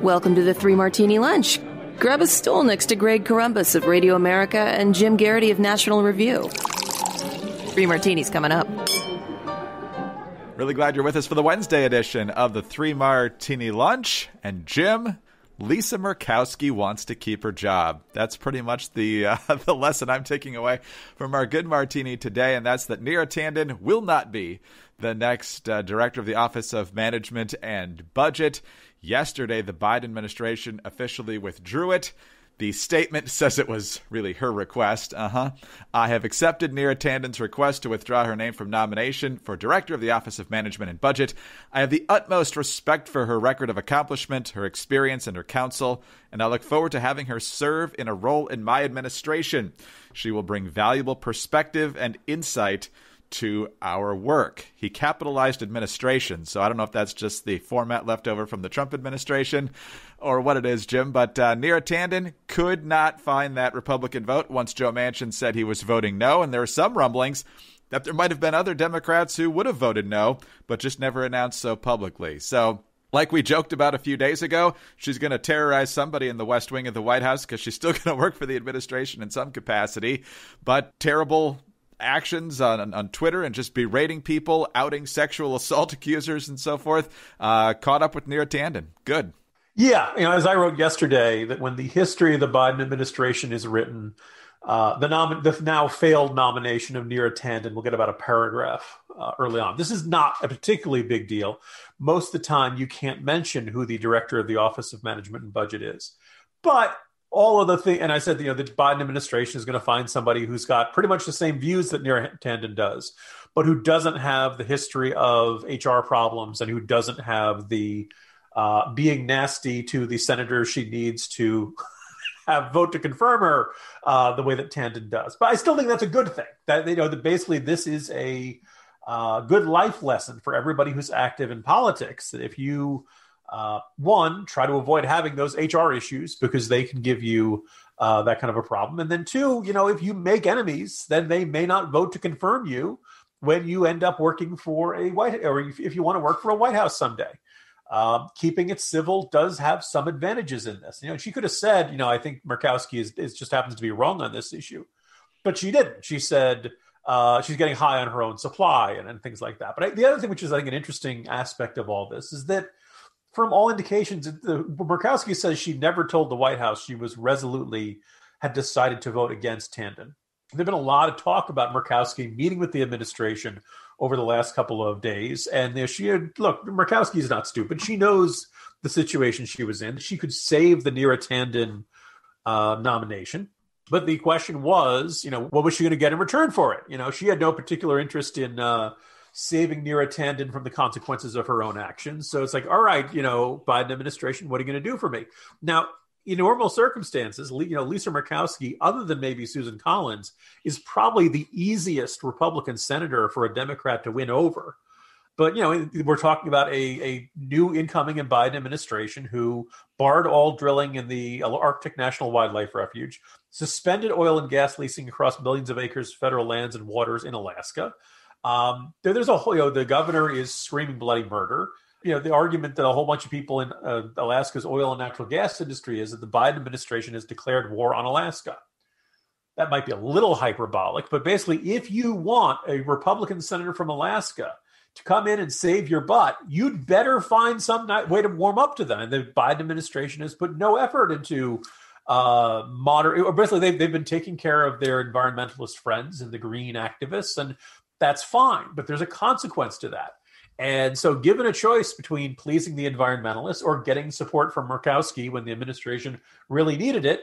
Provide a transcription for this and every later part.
Welcome to the Three Martini Lunch. Grab a stool next to Greg Columbus of Radio America and Jim Garrity of National Review. Three Martinis coming up. Really glad you're with us for the Wednesday edition of the Three Martini Lunch. And Jim, Lisa Murkowski wants to keep her job. That's pretty much the lesson I'm taking away from our good martini today, and that's that Neera Tanden will not be the next director of the Office of Management and Budget. Yesterday, the Biden administration officially withdrew it. The statement says it was really her request. I have accepted Neera Tanden's request to withdraw her name from nomination for Director of the Office of Management and Budget. I have the utmost respect for her record of accomplishment, her experience, and her counsel, and I look forward to having her serve in a role in my administration. She will bring valuable perspective and insight to our work. He capitalized administration, so I don't know if that's just the format left over from the Trump administration or what it is, Jim, but Neera Tanden could not find that Republican vote once Joe Manchin said he was voting no, and there are some rumblings that there might have been other Democrats who would have voted no, but just never announced so publicly. So, like we joked about a few days ago, she's going to terrorize somebody in the West Wing of the White House because she's still going to work for the administration in some capacity, but terrible actions on Twitter and just berating people, outing sexual assault accusers and so forth, caught up with Neera Tanden. Good. Yeah, as I wrote yesterday, that when the history of the Biden administration is written, the now failed nomination of Neera Tanden will get about a paragraph early on. This is not a particularly big deal. Most of the time, you can't mention who the director of the Office of Management and Budget is. But all of the things, and I said, the Biden administration is going to find somebody who's got pretty much the same views that Neera Tanden does, but who doesn't have the history of HR problems and who doesn't have the being nasty to the senators she needs to have vote to confirm her the way that Tanden does. But I still think that's a good thing. That that basically this is a good life lesson for everybody who's active in politics. That if you one, try to avoid having those HR issues because they can give you that kind of a problem. And then two, if you make enemies, then they may not vote to confirm you when you end up working for if you want to work for a White House someday. Keeping it civil does have some advantages in this. She could have said, I think Murkowski is just happens to be wrong on this issue, but she didn't. She said she's getting high on her own supply and things like that. But the other thing, which is I think an interesting aspect of all this, is that from all indications, Murkowski says she never told the White House she was had decided to vote against Tanden. There's been a lot of talk about Murkowski meeting with the administration over the last couple of days. And Murkowski is not stupid. She knows the situation she was in. She could save the Neera Tanden nomination. But the question was, what was she going to get in return for it? She had no particular interest in saving Neera Tanden from the consequences of her own actions. So it's like, all right, Biden administration, what are you going to do for me? Now, in normal circumstances, Lisa Murkowski, other than maybe Susan Collins, is probably the easiest Republican senator for a Democrat to win over. But, we're talking about a new incoming and Biden administration who barred all drilling in the Arctic National Wildlife Refuge, suspended oil and gas leasing across millions of acres of federal lands and waters in Alaska. There's a whole, the governor is screaming bloody murder. The argument that a whole bunch of people in Alaska's oil and natural gas industry is that the Biden administration has declared war on Alaska. That might be a little hyperbolic, but basically, if you want a Republican senator from Alaska to come in and save your butt, you'd better find some way to warm up to them. And the Biden administration has put no effort into basically they've been taking care of their environmentalist friends and the green activists, and that's fine. But there's a consequence to that. And so given a choice between pleasing the environmentalists or getting support from Murkowski when the administration really needed it,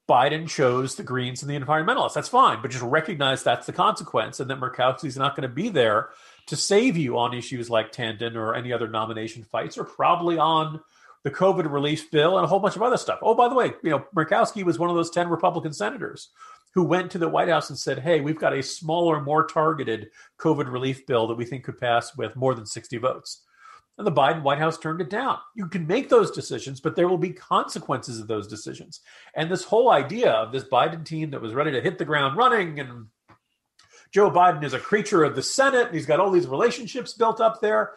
Biden chose the Greens and the environmentalists. That's fine, but just recognize that's the consequence and that Murkowski's not going to be there to save you on issues like Tanden or any other nomination fights, or probably on the COVID relief bill and a whole bunch of other stuff. Oh, by the way, Murkowski was one of those 10 Republican senators who went to the White House and said, hey, we've got a smaller, more targeted COVID relief bill that we think could pass with more than 60 votes. And the Biden White House turned it down. You can make those decisions, but there will be consequences of those decisions. And this whole idea of this Biden team that was ready to hit the ground running, and Joe Biden is a creature of the Senate, and he's got all these relationships built up there.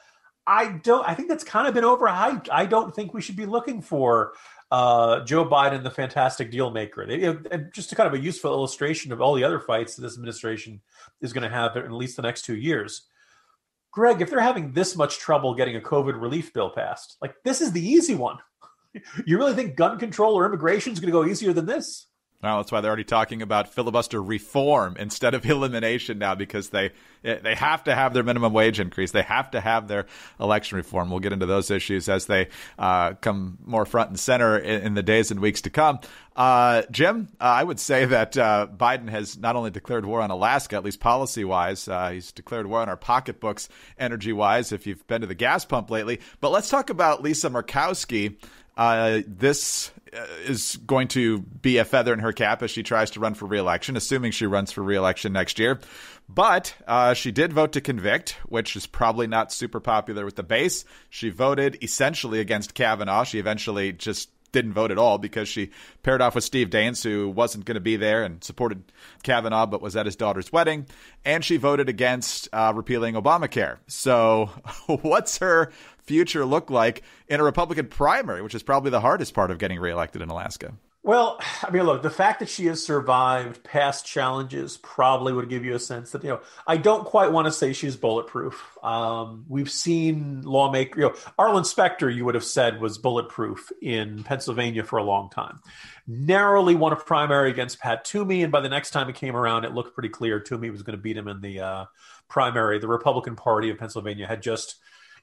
I think that's kind of been overhyped. I don't think we should be looking for Joe Biden, the fantastic deal maker. And just to kind of a useful illustration of all the other fights that this administration is going to have in at least the next 2 years. Greg, if they're having this much trouble getting a COVID relief bill passed, like this is the easy one. You really think gun control or immigration is going to go easier than this? Well, that's why they're already talking about filibuster reform instead of elimination now, because they have to have their minimum wage increase. They have to have their election reform. We'll get into those issues as they come more front and center in the days and weeks to come. Jim, I would say that Biden has not only declared war on Alaska, at least policy-wise, he's declared war on our pocketbooks energy-wise, if you've been to the gas pump lately. But let's talk about Lisa Murkowski. This is going to be a feather in her cap as she tries to run for re-election, assuming she runs for re-election next year. But she did vote to convict, which is probably not super popular with the base. She voted essentially against Kavanaugh. She eventually just didn't vote at all because she paired off with Steve Daines, who wasn't going to be there and supported Kavanaugh but was at his daughter's wedding. And she voted against repealing Obamacare. So what's her future look like in a Republican primary, which is probably the hardest part of getting reelected in Alaska? Well, I mean, look, the fact that she has survived past challenges probably would give you a sense that, I don't quite want to say she's bulletproof. We've seen lawmakers, Arlen Specter, you would have said, was bulletproof in Pennsylvania for a long time. Narrowly won a primary against Pat Toomey, and by the next time it came around, it looked pretty clear Toomey was going to beat him in the primary. The Republican Party of Pennsylvania had just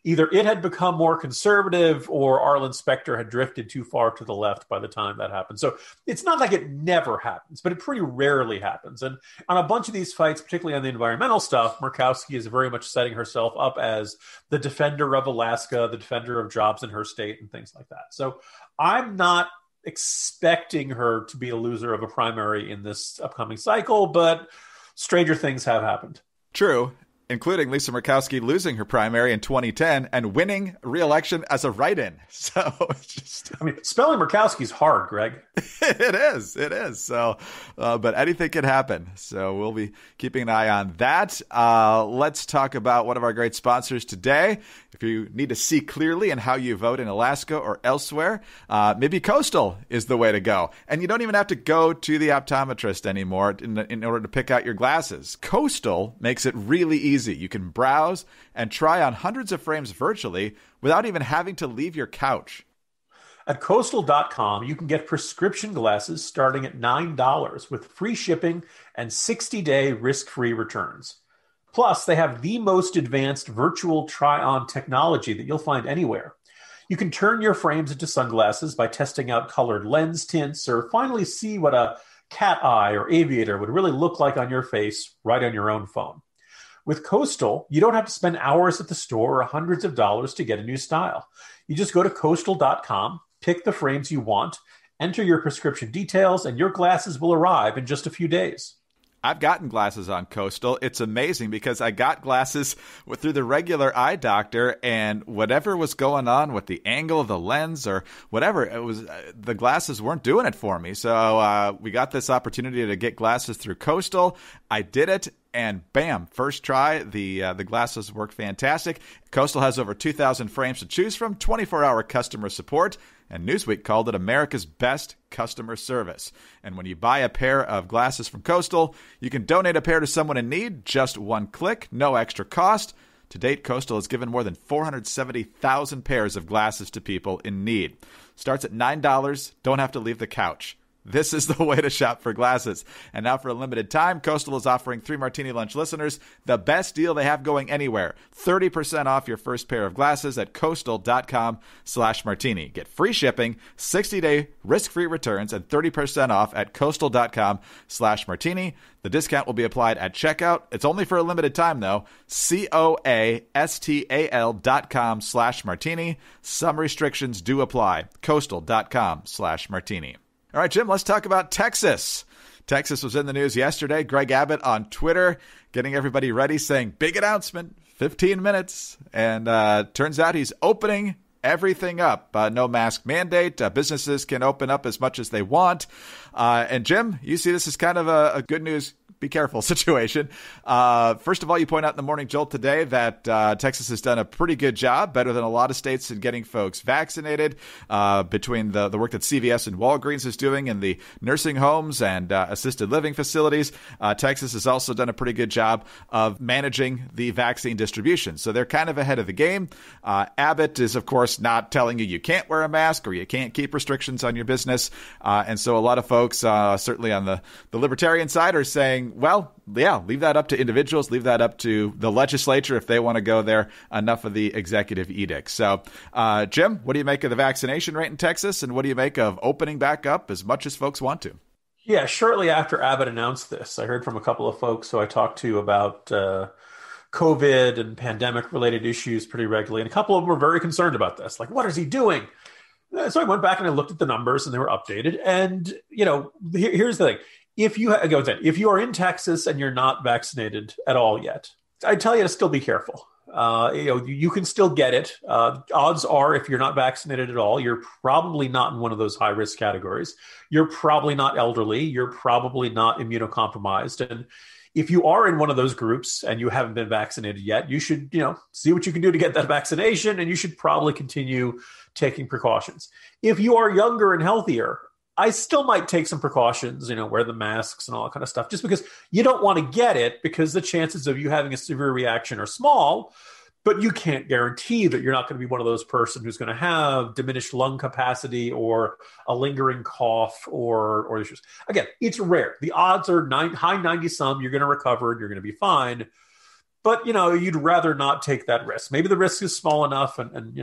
either it had become more conservative or Arlen Specter had drifted too far to the left by the time that happened. So it's not like it never happens, but it pretty rarely happens. And on a bunch of these fights, particularly on the environmental stuff, Murkowski is very much setting herself up as the defender of Alaska, the defender of jobs in her state and things like that. So I'm not expecting her to be a loser of a primary in this upcoming cycle, but stranger things have happened. True. Including Lisa Murkowski losing her primary in 2010 and winning re-election as a write-in. So it's just... I mean, spelling Murkowski's hard, Greg. It is. So, but anything can happen. So we'll be keeping an eye on that. Let's talk about one of our great sponsors today. If you need to see clearly in how you vote in Alaska or elsewhere, maybe Coastal is the way to go. And you don't even have to go to the optometrist anymore in order to pick out your glasses. Coastal makes it really easy. You can browse and try on hundreds of frames virtually without even having to leave your couch. At Coastal.com, you can get prescription glasses starting at $9 with free shipping and 60-day risk-free returns. Plus, they have the most advanced virtual try-on technology that you'll find anywhere. You can turn your frames into sunglasses by testing out colored lens tints or finally see what a cat eye or aviator would really look like on your face right on your own phone. With Coastal, you don't have to spend hours at the store or hundreds of dollars to get a new style. You just go to Coastal.com, pick the frames you want, enter your prescription details, and your glasses will arrive in just a few days. I've gotten glasses on Coastal. It's amazing because I got glasses through the regular eye doctor, and whatever was going on with the angle of the lens or whatever, it was the glasses weren't doing it for me. So we got this opportunity to get glasses through Coastal. I did it. And bam, first try, the glasses work fantastic. Coastal has over 2,000 frames to choose from, 24-hour customer support, and Newsweek called it America's best customer service. And when you buy a pair of glasses from Coastal, you can donate a pair to someone in need, just one click, no extra cost. To date, Coastal has given more than 470,000 pairs of glasses to people in need. Starts at $9, don't have to leave the couch. This is the way to shop for glasses. And now for a limited time, Coastal is offering 3 Martini Lunch listeners the best deal they have going anywhere. 30% off your first pair of glasses at Coastal.com/martini. Get free shipping, 60-day risk-free returns, and 30% off at Coastal.com/martini. The discount will be applied at checkout. It's only for a limited time, though. Coastal.com/martini. Some restrictions do apply. Coastal.com/martini. All right, Jim, let's talk about Texas. Texas was in the news yesterday. Greg Abbott on Twitter getting everybody ready, saying, big announcement, 15 minutes. And turns out he's opening everything up. No mask mandate. Businesses can open up as much as they want. And Jim, you see this as kind of a good news be careful situation. First of all, you point out in the Morning Jolt today that Texas has done a pretty good job, better than a lot of states, in getting folks vaccinated, between the work that CVS and Walgreens is doing in the nursing homes and assisted living facilities. Texas has also done a pretty good job of managing the vaccine distribution. So they're kind of ahead of the game. Abbott is, of course, not telling you can't wear a mask or you can't keep restrictions on your business. And so a lot of folks, certainly on the libertarian side, are saying, well, yeah, leave that up to individuals, leave that up to the legislature if they want to go there. Enough of the executive edict. So, Jim, what do you make of the vaccination rate in Texas, and what do you make of opening back up as much as folks want to? Yeah, shortly after Abbott announced this, I heard from a couple of folks who I talked to about COVID and pandemic-related issues pretty regularly, and a couple of them were very concerned about this. Like, what is he doing? So I went back and I looked at the numbers, and they were updated. And, here's the thing. If you are in Texas and you're not vaccinated at all yet, I tell you to still be careful. You can still get it. Odds are, if you're not vaccinated at all, you're probably not in one of those high risk categories. You're probably not elderly. You're probably not immunocompromised. And if you are in one of those groups and you haven't been vaccinated yet, you should, see what you can do to get that vaccination, and you should probably continue taking precautions. If you are younger and healthier, I still might take some precautions, wear the masks and all that kind of stuff, just because you don't want to get it, because the chances of you having a severe reaction are small, but you can't guarantee that you're not going to be one of those person who's going to have diminished lung capacity or a lingering cough or issues. Again, it's rare. The odds are high 90 some, you're going to recover and you're going to be fine. But, you'd rather not take that risk. Maybe the risk is small enough and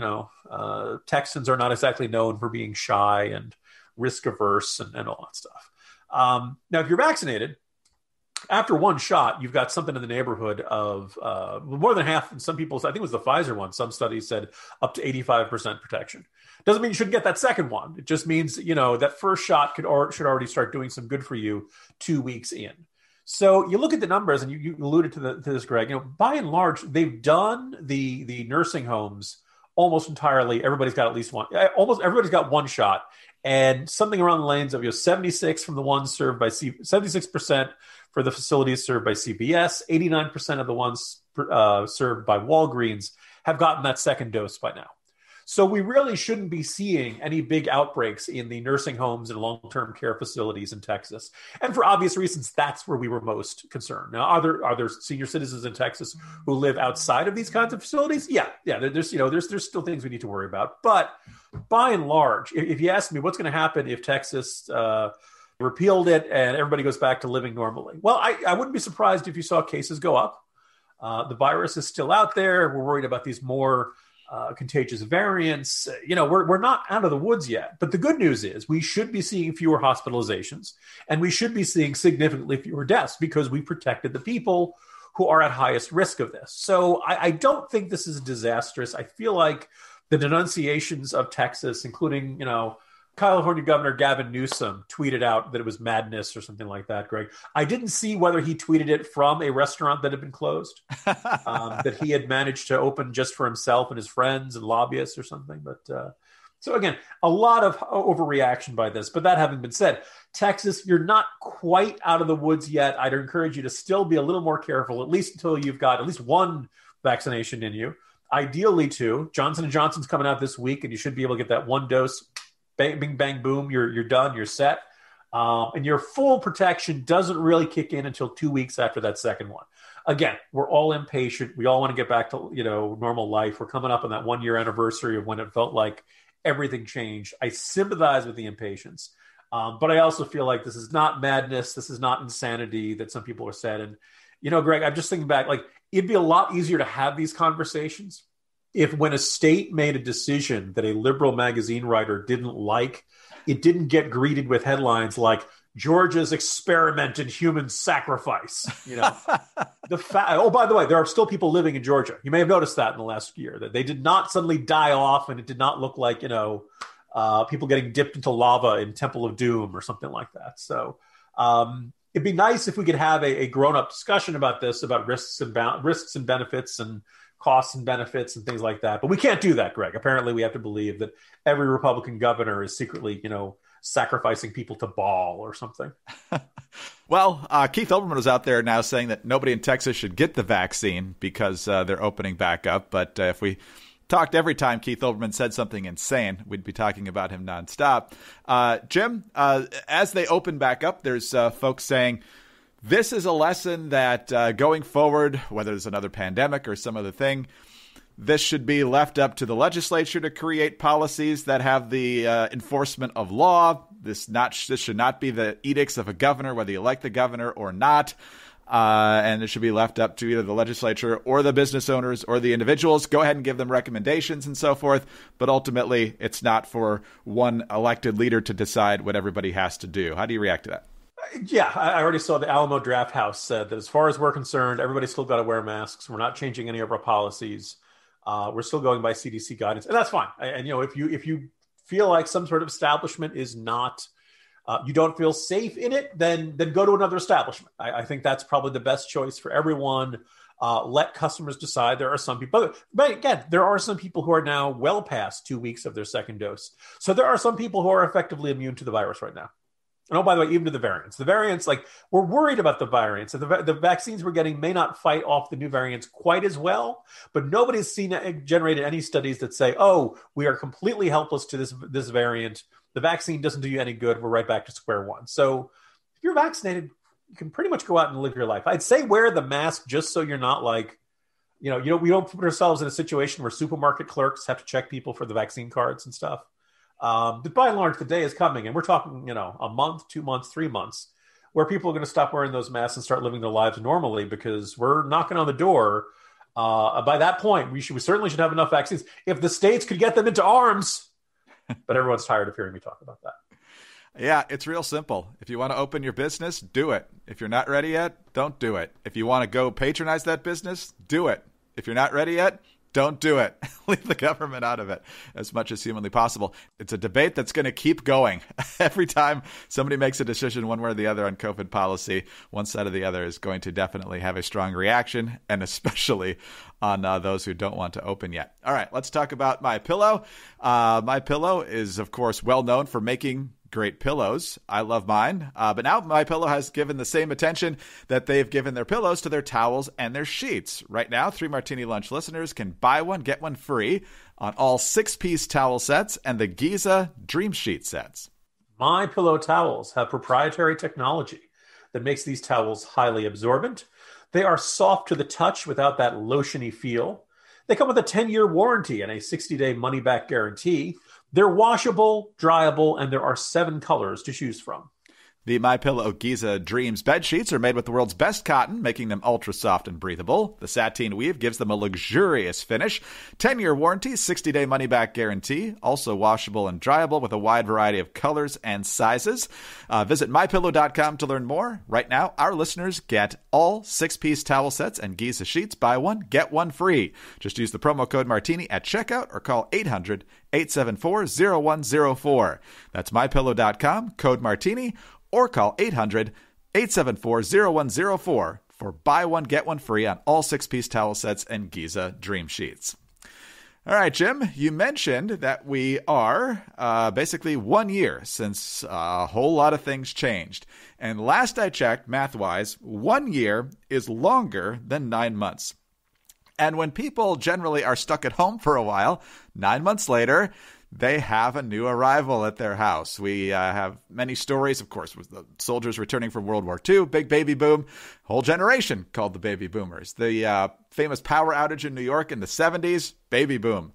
Texans are not exactly known for being shy and risk averse and all that stuff. Now, if you're vaccinated, after one shot, you've got something in the neighborhood of more than half. And some people, I think it was the Pfizer one, some studies said up to 85% protection. Doesn't mean you shouldn't get that second one. It just means, that first shot should already start doing some good for you 2 weeks in. So you look at the numbers, and you alluded to this, Greg. By and large, they've done the nursing homes almost entirely. Everybody's got at least one. Almost everybody's got one shot, and something around the lanes of 76 from the ones served by 76% for the facilities served by CVS. 89% of the ones served by Walgreens have gotten that second dose by now. So we really shouldn't be seeing any big outbreaks in the nursing homes and long-term care facilities in Texas. And for obvious reasons, that's where we were most concerned. Now, are there senior citizens in Texas who live outside of these kinds of facilities? Yeah. There's still things we need to worry about. But by and large, if you ask me what's going to happen if Texas repealed it and everybody goes back to living normally, well, I wouldn't be surprised if you saw cases go up. The virus is still out there. We're worried about these more contagious variants. We're not out of the woods yet. But the good news is we should be seeing fewer hospitalizations, and we should be seeing significantly fewer deaths, because we protected the people who are at highest risk of this. So I don't think this is disastrous. I feel like the denunciations of Texas, including, California Governor Gavin Newsom tweeted out that it was madness or something like that, Greg. I didn't see whether he tweeted it from a restaurant that had been closed, that he had managed to open just for himself and his friends and lobbyists or something. But so again, a lot of overreaction by this. But that having been said, Texas, you're not quite out of the woods yet. I'd encourage you to still be a little more careful, at least until you've got at least one vaccination in you. Ideally, two. Johnson & Johnson's coming out this week, and you should be able to get that one dose. Bang, bing, bang, boom, you're done, you're set. And your full protection doesn't really kick in until 2 weeks after that second one. Again, we're all impatient. We all want to get back to, normal life. We're coming up on that 1 year anniversary of when it felt like everything changed. I sympathize with the impatience. But I also feel like this is not madness. This is not insanity that some people have said. And, Greg, I'm just thinking back, it'd be a lot easier to have these conversations if, when a state made a decision that a liberal magazine writer didn't like, it didn't get greeted with headlines like Georgia's experiment in human sacrifice. Oh, by the way, there are still people living in Georgia. You may have noticed that in the last year, that they did not suddenly die off, and it did not look like, people getting dipped into lava in Temple of Doom or something like that. So it'd be nice if we could have a grown-up discussion about this, about risks and benefits and costs and benefits and things like that. But we can't do that, Greg. Apparently we have to believe that every Republican governor is secretly, sacrificing people to ball or something. Well, Keith Olbermann was out there now saying that nobody in Texas should get the vaccine because they're opening back up. But if we talked every time Keith Olbermann said something insane, we'd be talking about him nonstop. Jim, as they open back up, there's folks saying this is a lesson that going forward, whether there's another pandemic or some other thing, this should be left up to the legislature to create policies that have the enforcement of law. This should not be the edicts of a governor, whether you like the governor or not. And it should be left up to either the legislature or the business owners or the individuals. Go ahead and give them recommendations and so forth. But ultimately, it's not for one elected leader to decide what everybody has to do. How do you react to that? Yeah, I already saw the Alamo Draft House said that as far as we're concerned, everybody's still got to wear masks. We're not changing any of our policies. We're still going by CDC guidance, and that's fine. And if you feel like some sort of establishment is not, you don't feel safe in it, then go to another establishment. I think that's probably the best choice for everyone. Let customers decide. There are some people, but again, there are some people who are now well past 2 weeks of their second dose. So there are some people who are effectively immune to the virus right now. And oh, by the way, even to the variants. The variants, like, we're worried about the variants. The vaccines we're getting may not fight off the new variants quite as well, but nobody's generated any studies that say, oh, we are completely helpless to this variant. The vaccine doesn't do you any good. We're right back to square one. So if you're vaccinated, you can pretty much go out and live your life. I'd say wear the mask just so you're not like, we don't put ourselves in a situation where supermarket clerks have to check people for the vaccine cards and stuff. But by and large, the day is coming, and we're talking, a month, 2 months, 3 months, where people are going to stop wearing those masks and start living their lives normally because we're knocking on the door. By that point, we certainly should have enough vaccines. If the states could get them into arms, but everyone's tired of hearing me talk about that. Yeah, it's real simple. If you want to open your business, do it. If you're not ready yet, don't do it. If you want to go patronize that business, do it. If you're not ready yet, don't do it. Leave the government out of it as much as humanly possible. It's a debate that's going to keep going. Every time somebody makes a decision one way or the other on COVID policy, one side or the other is going to definitely have a strong reaction, and especially on those who don't want to open yet. All right, let's talk about MyPillow. MyPillow is, of course, well known for making great pillows. I love mine. But now MyPillow has given the same attention that they've given their pillows to their towels and their sheets. Right now, 3 Martini Lunch listeners can buy one, get one free on all 6-piece towel sets and the Giza Dream Sheet sets. MyPillow towels have proprietary technology that makes these towels highly absorbent. They are soft to the touch without that lotiony feel. They come with a 10-year warranty and a 60-day money-back guarantee. They're washable, dryable, and there are 7 colors to choose from. The MyPillow Giza Dreams bed sheets are made with the world's best cotton, making them ultra soft and breathable. The sateen weave gives them a luxurious finish. 10-year warranty, 60-day money-back guarantee. Also washable and dryable with a wide variety of colors and sizes. Visit MyPillow.com to learn more. Right now, our listeners get all 6-piece towel sets and Giza sheets. Buy one, get one free. Just use the promo code Martini at checkout or call 800-874-0104. That's MyPillow.com, code Martini, or call 800-874-0104 for buy one, get one free on all 6-piece towel sets and Giza Dream Sheets. All right, Jim, you mentioned that we are basically 1 year since a whole lot of things changed. And last I checked, math-wise, 1 year is longer than 9 months. And when people generally are stuck at home for a while, 9 months later, they have a new arrival at their house. We have many stories, of course, with the soldiers returning from World War II, big baby boom, whole generation called the baby boomers. The famous power outage in New York in the 70s, baby boom.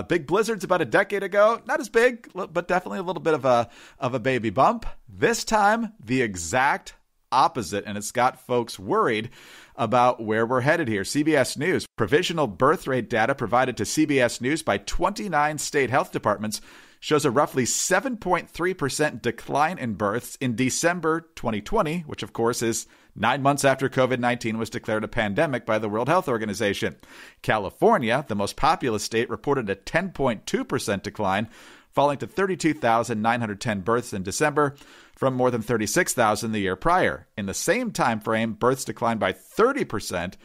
Big blizzards about a decade ago, not as big, but definitely a little bit of a baby bump. This time, the exact opposite, and it's got folks worried about where we're headed here. CBS News. Provisional birth rate data provided to CBS News by 29 state health departments shows a roughly 7.3% decline in births in December 2020, which of course is 9 months after COVID-19 was declared a pandemic by the World Health Organization. California, the most populous state, reported a 10.2% decline, falling to 32,910 births in December from more than 36,000 the year prior. In the same time frame, births declined by 30%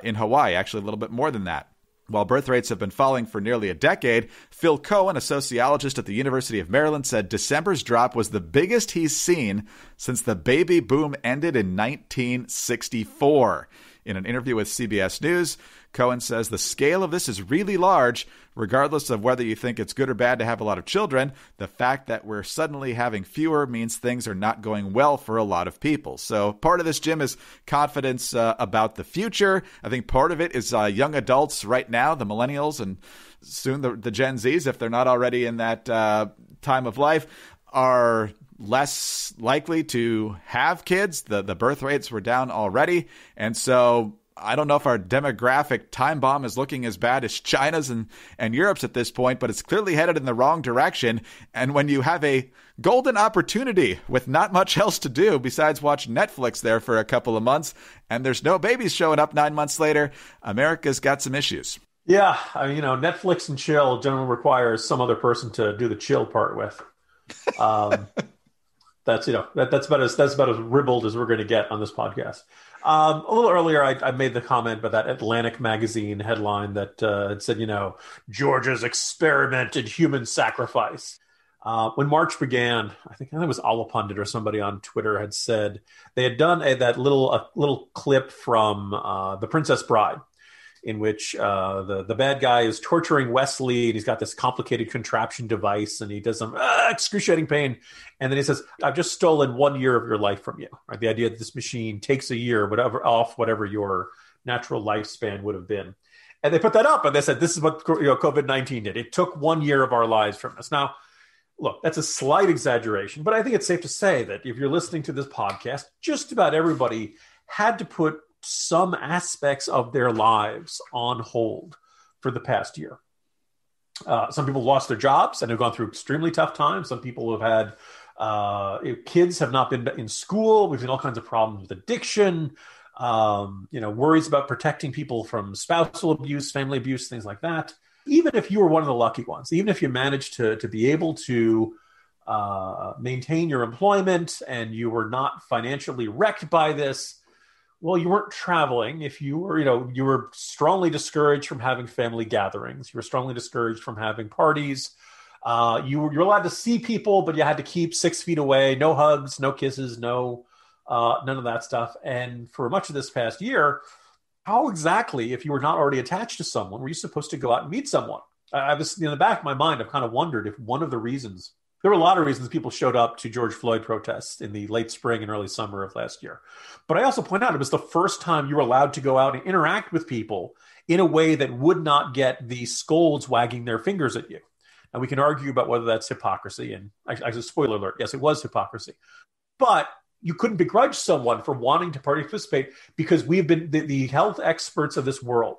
in Hawaii, actually a little bit more than that. While birth rates have been falling for nearly a decade, Phil Cohen, a sociologist at the University of Maryland, said December's drop was the biggest he's seen since the baby boom ended in 1964. In an interview with CBS News, Cohen says the scale of this is really large. Regardless of whether you think it's good or bad to have a lot of children, the fact that we're suddenly having fewer means things are not going well for a lot of people. So part of this, Jim, is confidence about the future. I think part of it is young adults right now, the millennials and soon the Gen Zs, if they're not already in that time of life, are less likely to have kids. The birth rates were down already. And so I don't know if our demographic time bomb is looking as bad as China's and Europe's at this point, but it's clearly headed in the wrong direction. And when you have a golden opportunity with not much else to do besides watch Netflix there for a couple of months, and there's no babies showing up 9 months later, America's got some issues. Yeah, I mean, Netflix and chill generally requires some other person to do the chill part with. That's about as ribald as we're going to get on this podcast. A little earlier, I made the comment about that Atlantic magazine headline that had said, Georgia's experiment in human sacrifice. When March began, I think it was Alla Pundit or somebody on Twitter had said they had done that little clip from The Princess Bride, in which the bad guy is torturing Wesley, and he's got this complicated contraption device, and he does some excruciating pain. And then he says, I've just stolen 1 year of your life from you. Right? The idea that this machine takes a year, whatever your natural lifespan would have been. And they put that up, and they said, this is what COVID-19 did. It took 1 year of our lives from us. Now, look, that's a slight exaggeration, but I think it's safe to say that if you're listening to this podcast, just about everybody had to put some aspects of their lives on hold for the past year. Some people lost their jobs and have gone through extremely tough times. Some people have had kids have not been in school. We've seen all kinds of problems with addiction, worries about protecting people from spousal abuse, family abuse, things like that. Even if you were one of the lucky ones, even if you managed to be able to maintain your employment and you were not financially wrecked by this, well, you weren't traveling. If you were, you were strongly discouraged from having family gatherings. You were strongly discouraged from having parties. You're allowed to see people, but you had to keep 6 feet away. No hugs, no kisses, none of that stuff. And for much of this past year, how exactly, if you were not already attached to someone, were you supposed to go out and meet someone? I was in the back of my mind, I've kind of wondered if one of the reasons. There were a lot of reasons people showed up to George Floyd protests in the late spring and early summer of last year. But I also point out it was the first time you were allowed to go out and interact with people in a way that would not get the scolds wagging their fingers at you. And we can argue about whether that's hypocrisy. And actually, spoiler alert, yes, it was hypocrisy. But you couldn't begrudge someone for wanting to participate because we've been the health experts of this world,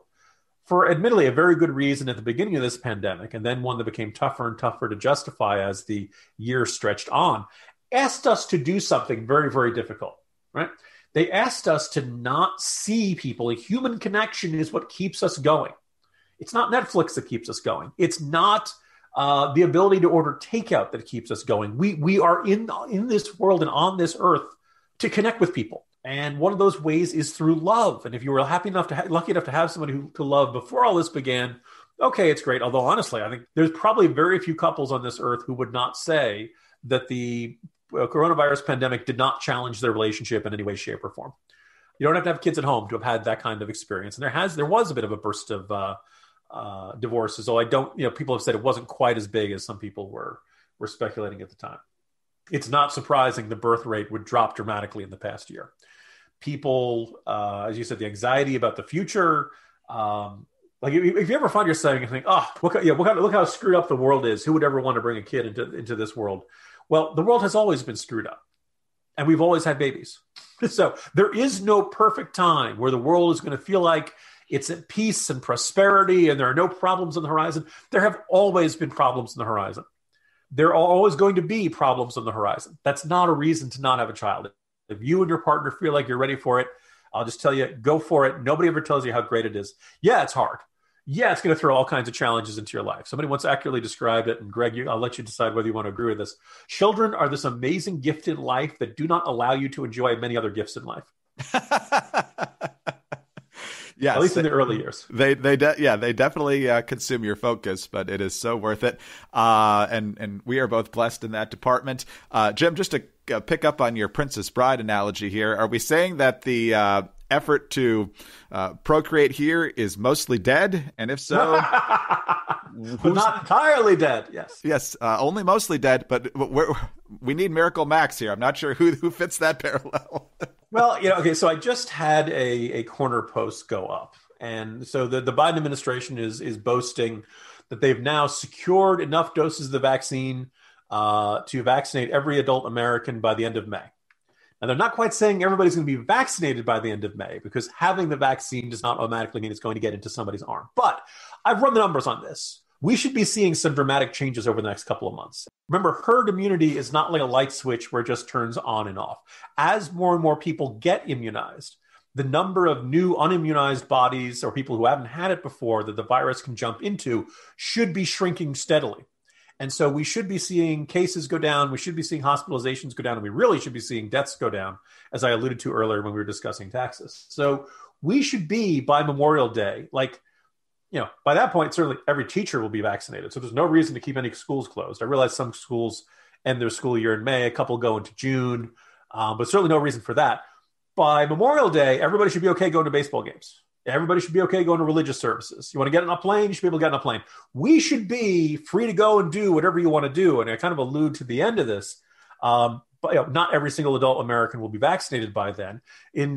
for admittedly a very good reason at the beginning of this pandemic, and then one that became tougher and tougher to justify as the year stretched on, asked us to do something very, very difficult, right? They asked us to not see people. A human connection is what keeps us going. It's not Netflix that keeps us going. It's not the ability to order takeout that keeps us going. We are in this world and on this earth to connect with people. And one of those ways is through love. And if you were lucky enough to have somebody to love before all this began, okay, it's great. Although honestly, I think there's probably very few couples on this earth who would not say that the coronavirus pandemic did not challenge their relationship in any way, shape, or form. You don't have to have kids at home to have had that kind of experience. And there was a bit of a burst of divorces. So people have said it wasn't quite as big as some people were speculating at the time. It's not surprising the birth rate would drop dramatically in the past year. People, as you said, the anxiety about the future. Like if you ever find yourself saying, "Oh, look how screwed up the world is. Who would ever want to bring a kid into this world?" Well, the world has always been screwed up, and we've always had babies. So there is no perfect time where the world is going to feel like it's at peace and prosperity, and there are no problems on the horizon. There have always been problems on the horizon. There are always going to be problems on the horizon. That's not a reason to not have a child. If you and your partner feel like you're ready for it, I'll just tell you, go for it. Nobody ever tells you how great it is. Yeah, it's hard. Yeah, it's going to throw all kinds of challenges into your life. Somebody once accurately described it, and Greg, I'll let you decide whether you want to agree with this. Children are this amazing gift in life that do not allow you to enjoy many other gifts in life. Yes, at least in the early years. They definitely consume your focus, but it is so worth it. And we are both blessed in that department. Jim, just to pick up on your Princess Bride analogy here, are we saying that the effort to procreate here is mostly dead? And if so, but not entirely dead. Yes, only mostly dead. But we need Miracle Max here. I'm not sure who fits that parallel. Well, okay. So I just had a corner post go up, and so the Biden administration is boasting that they've now secured enough doses of the vaccine to vaccinate every adult American by the end of May. And they're not quite saying everybody's going to be vaccinated by the end of May, because having the vaccine does not automatically mean it's going to get into somebody's arm. But I've run the numbers on this. We should be seeing some dramatic changes over the next couple of months. Remember, herd immunity is not like a light switch where it just turns on and off. As more and more people get immunized, the number of new unimmunized bodies or people who haven't had it before that the virus can jump into should be shrinking steadily. And so we should be seeing cases go down. We should be seeing hospitalizations go down. And we really should be seeing deaths go down, as I alluded to earlier when we were discussing taxes. So we should be, by Memorial Day, by that point, certainly every teacher will be vaccinated. So there's no reason to keep any schools closed. I realize some schools end their school year in May. A couple go into June. But certainly no reason for that. By Memorial Day, everybody should be okay going to baseball games. Everybody should be okay going to religious services. You want to get on a plane, you should be able to get on a plane. We should be free to go and do whatever you want to do. And I kind of allude to the end of this. But not every single adult American will be vaccinated by then.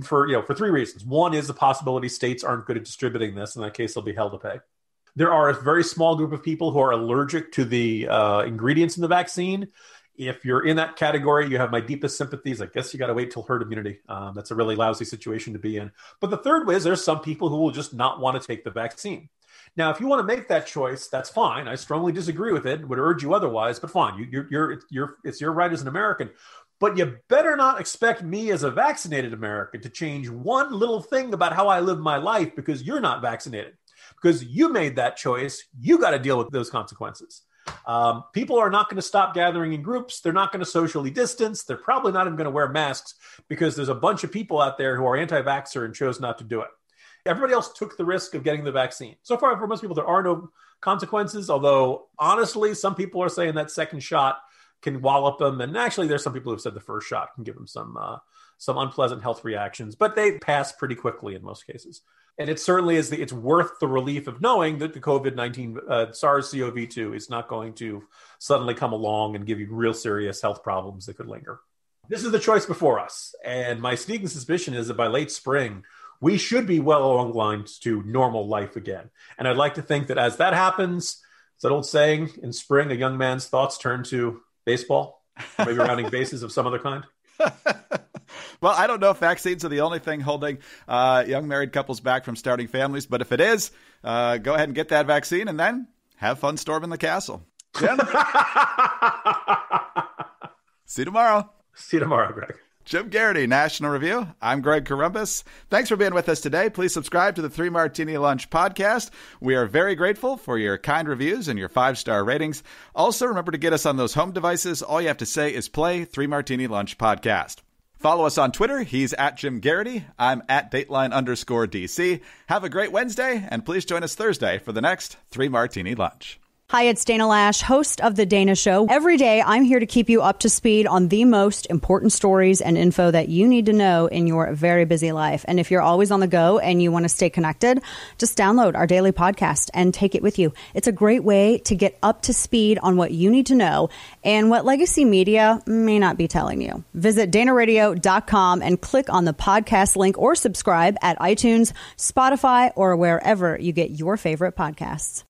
For three reasons. One is the possibility states aren't good at distributing this. In that case, they'll be held to pay. There are a very small group of people who are allergic to the ingredients in the vaccine. If you're in that category, you have my deepest sympathies. I guess you got to wait till herd immunity. That's a really lousy situation to be in. But the third way is there's some people who will just not want to take the vaccine. Now, if you want to make that choice, that's fine. I strongly disagree with it. Would urge you otherwise, but fine. It's your right as an American. But you better not expect me as a vaccinated American to change one little thing about how I live my life because you're not vaccinated. Because you made that choice, you got to deal with those consequences. People are not going to stop gathering in groups. They're not going to socially distance. They're probably not even going to wear masks because there's a bunch of people out there who are anti-vaxxer and chose not to do it. Everybody else took the risk of getting the vaccine. So far, for most people, there are no consequences, although honestly, some people are saying that second shot can wallop them. And actually, there's some people who've said the first shot can give them some unpleasant health reactions, but they pass pretty quickly in most cases. And it certainly is it's worth the relief of knowing that the COVID-19 SARS-CoV-2 is not going to suddenly come along and give you real serious health problems that could linger. This is the choice before us. And my sneaking suspicion is that by late spring, we should be well along the lines to normal life again. And I'd like to think that as that happens, it's that old saying, in spring, a young man's thoughts turn to baseball, maybe rounding bases of some other kind. Well, I don't know if vaccines are the only thing holding young married couples back from starting families, but if it is, go ahead and get that vaccine and then have fun storming the castle. Jim? See you tomorrow. See you tomorrow, Greg. Jim Garrity, National Review. I'm Greg Corombos. Thanks for being with us today. Please subscribe to the 3 Martini Lunch podcast. We are very grateful for your kind reviews and your 5-star ratings. Also, remember to get us on those home devices. All you have to say is play 3 Martini Lunch podcast. Follow us on Twitter. He's at Jim Garrity. I'm at Dateline_DC. Have a great Wednesday, and please join us Thursday for the next 3 Martini Lunch. Hi, it's Dana Lash, host of The Dana Show. Every day, I'm here to keep you up to speed on the most important stories and info that you need to know in your very busy life. And if you're always on the go and you want to stay connected, just download our daily podcast and take it with you. It's a great way to get up to speed on what you need to know and what legacy media may not be telling you. Visit danaradio.com and click on the podcast link or subscribe at iTunes, Spotify, or wherever you get your favorite podcasts.